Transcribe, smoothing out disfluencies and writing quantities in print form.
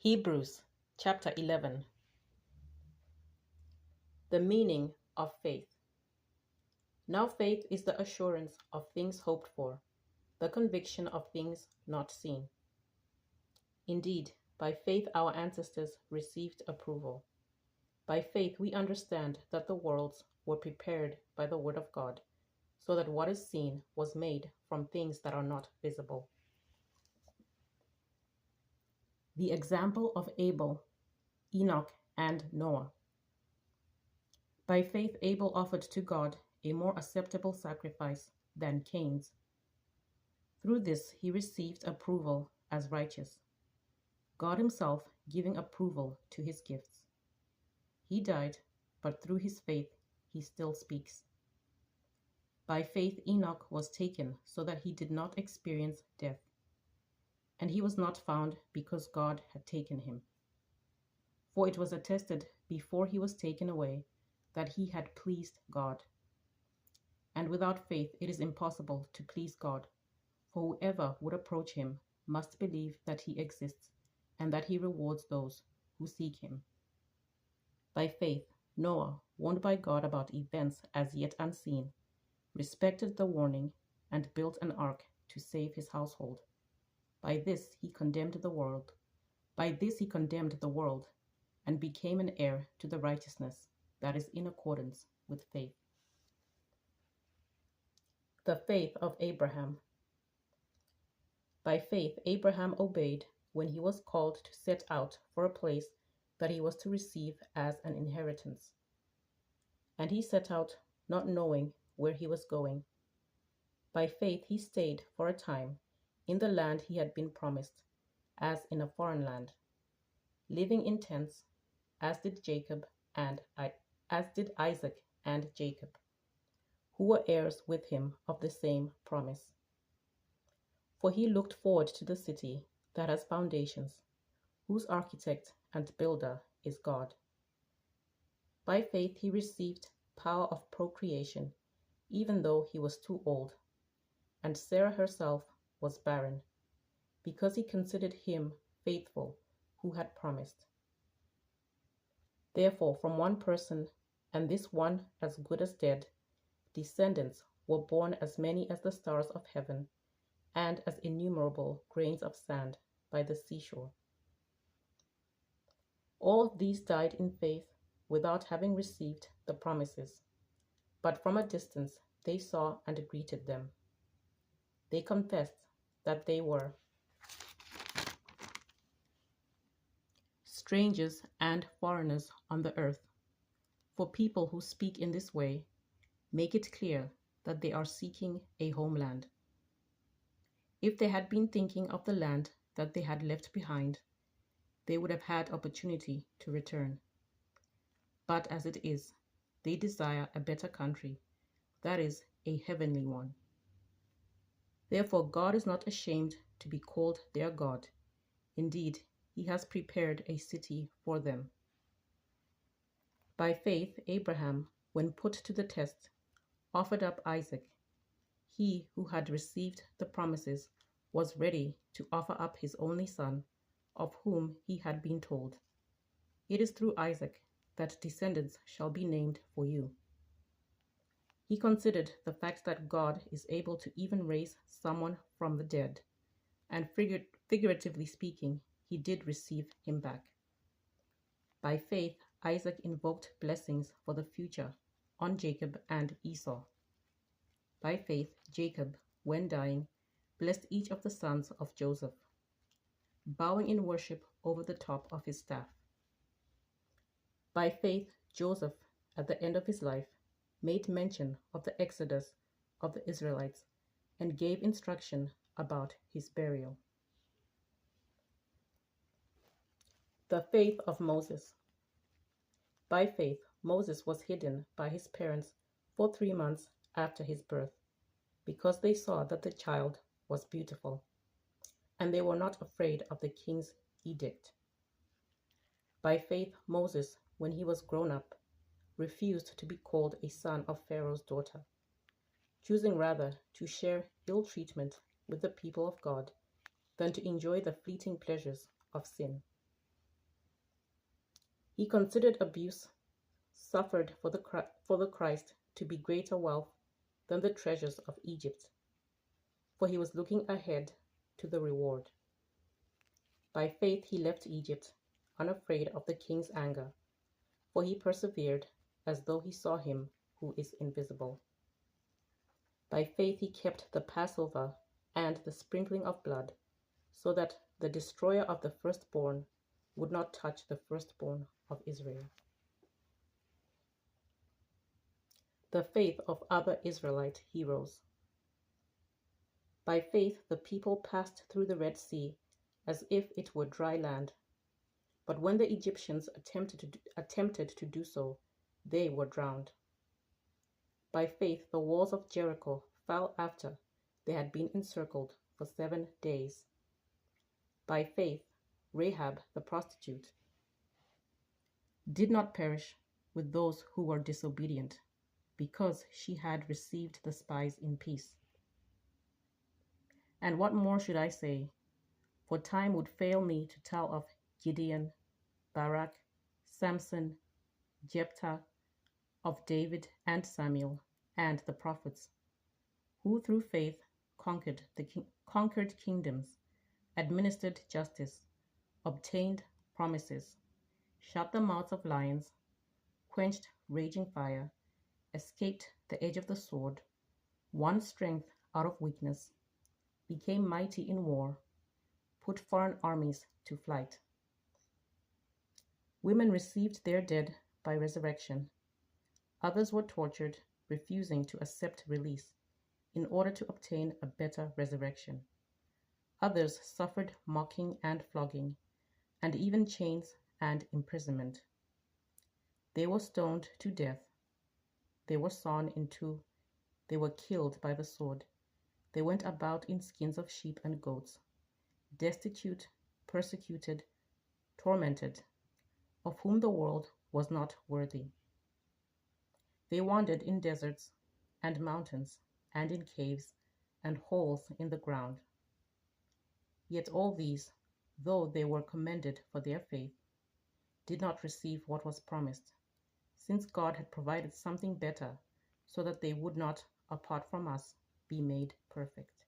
Hebrews chapter 11. The meaning of faith. Now faith is the assurance of things hoped for, the conviction of things not seen. Indeed, by faith our ancestors received approval. By faith we understand that the worlds were prepared by the word of God, so that what is seen was made from things that are not visible. The example of Abel, Enoch, and Noah. By faith Abel offered to God a more acceptable sacrifice than Cain's. Through this he received approval as righteous, God himself giving approval to his gifts. He died, but through his faith he still speaks. By faith Enoch was taken so that he did not experience death, and he was not found because God had taken him. For it was attested before he was taken away that he had pleased God. And without faith it is impossible to please God, for whoever would approach him must believe that he exists and that he rewards those who seek him. By faith, Noah, warned by God about events as yet unseen, respected the warning and built an ark to save his household. By this he condemned the world. And became an heir to the righteousness that is in accordance with faith. The faith of Abraham. By faith, Abraham obeyed when he was called to set out for a place that he was to receive as an inheritance. And he set out not knowing where he was going. By faith, he stayed for a time in the land he had been promised, as in a foreign land, living in tents, as did Isaac and Jacob, who were heirs with him of the same promise. For he looked forward to the city that has foundations, whose architect and builder is God. By faith he received power of procreation, even though he was too old, and Sarah herself was barren, because he considered him faithful who had promised. Therefore, from one person, and this one as good as dead, descendants were born as many as the stars of heaven, and as innumerable grains of sand by the seashore. All of these died in faith without having received the promises, but from a distance they saw and greeted them. They confessed that they were strangers and foreigners on the earth. For people who speak in this way make it clear that they are seeking a homeland. If they had been thinking of the land that they had left behind, they would have had opportunity to return. But as it is, they desire a better country, that is, a heavenly one. Therefore God is not ashamed to be called their God. Indeed, he has prepared a city for them. By faith, Abraham, when put to the test, offered up Isaac. He who had received the promises was ready to offer up his only son, of whom he had been told, "It is through Isaac that descendants shall be named for you." He considered the fact that God is able to even raise someone from the dead, and figuratively speaking, he did receive him back. By faith, Isaac invoked blessings for the future on Jacob and Esau. By faith, Jacob, when dying, blessed each of the sons of Joseph, bowing in worship over the top of his staff. By faith, Joseph, at the end of his life, made mention of the exodus of the Israelites and gave instruction about his burial. The faith of Moses. By faith, Moses was hidden by his parents for 3 months after his birth, because they saw that the child was beautiful, and they were not afraid of the king's edict. By faith, Moses, when he was grown up, refused to be called a son of Pharaoh's daughter, choosing rather to share ill treatment with the people of God than to enjoy the fleeting pleasures of sin. He considered abuse suffered for the Christ to be greater wealth than the treasures of Egypt, for he was looking ahead to the reward. By faith he left Egypt, unafraid of the king's anger, for he persevered as though he saw him who is invisible. By faith he kept the Passover and the sprinkling of blood, so that the destroyer of the firstborn would not touch the firstborn of Israel. The faith of other Israelite heroes. By faith the people passed through the Red Sea as if it were dry land. But when the Egyptians attempted to do so, they were drowned. By faith the walls of Jericho fell after they had been encircled for 7 days. By faith Rahab the prostitute did not perish with those who were disobedient, because she had received the spies in peace. And what more should I say? For time would fail me to tell of Gideon, Barak, Samson, Jephthah, of David and Samuel, and the prophets, who through faith conquered kingdoms, administered justice, obtained promises, shut the mouths of lions, quenched raging fire, escaped the edge of the sword, won strength out of weakness, became mighty in war, put foreign armies to flight. Women received their dead by resurrection. Others were tortured, refusing to accept release in order to obtain a better resurrection. Others suffered mocking and flogging, and even chains and imprisonment. They were stoned to death. They were sawn in two. They were killed by the sword. They went about in skins of sheep and goats, destitute, persecuted, tormented, of whom the world was not worthy. They wandered in deserts and mountains, and in caves and holes in the ground. Yet all these, though they were commended for their faith, did not receive what was promised, since God had provided something better, so that they would not, apart from us, be made perfect.